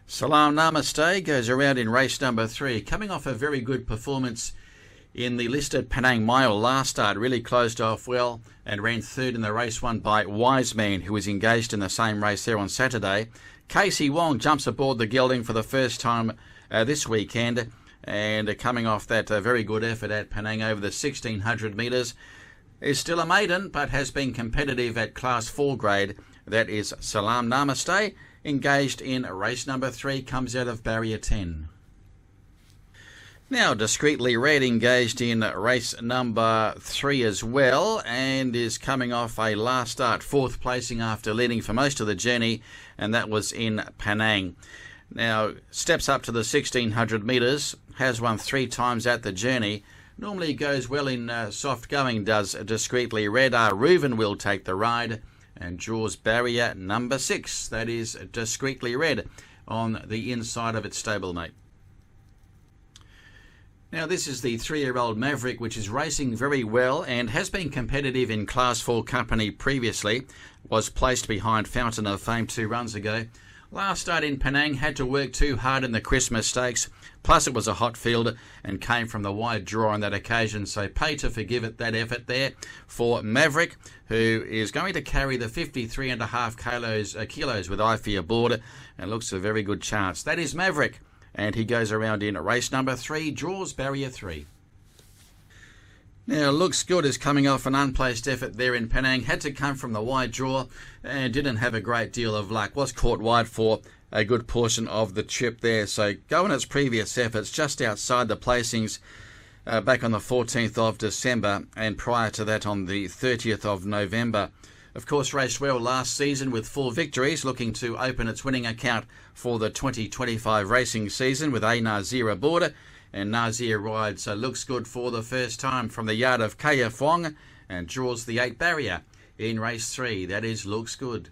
Salaam Namastey goes around in race number 3, coming off a very good performance in the listed Penang Mile last start. Really closed off well and ran third in the race won by Wise Man, who was engaged in the same race there on Saturday. Casey Wong jumps aboard the gelding for the first time this weekend, and coming off that very good effort at Penang over the 1600 metres. Is still a maiden, but has been competitive at Class 4 grade. That is Salaam Namastey, engaged in race number 3, comes out of barrier 10. Now, Discretely Red engaged in race number 3 as well, and is coming off a last start 4th placing after leading for most of the journey, and that was in Penang. Now, steps up to the 1600 metres, has won 3 times at the journey. Normally goes well in soft going, does Discretely Red. Reuven will take the ride and draws barrier number 6. That is Discretely Red on the inside of its stablemate. Now, this is the 3-year-old Maverick, which is racing very well and has been competitive in Class 4 company previously. Was placed behind Fountain of Fame 2 runs ago. Last start in Penang, had to work too hard in the Christmas Stakes, plus it was a hot field and came from the wide draw on that occasion, so pay to forgive it, that effort there for Maverick, who is going to carry the 53.5 kilos with Ify aboard, and looks a very good chance. That is Maverick, and he goes around in race number 3, draws barrier 3. Now, Looks Good is coming off an unplaced effort there in Penang. Had to come from the wide draw and didn't have a great deal of luck. Was caught wide for a good portion of the trip there. So, going its previous efforts just outside the placings back on the 14th of December and prior to that on the 30th of November. Of course, raced well last season with 4 victories, looking to open its winning account for the 2025 racing season with A. Nazir aboard. And Nazir rides Looks Good for the first time from the yard of KF Wong and draws the 8 barrier in race 3. That is Looks Good.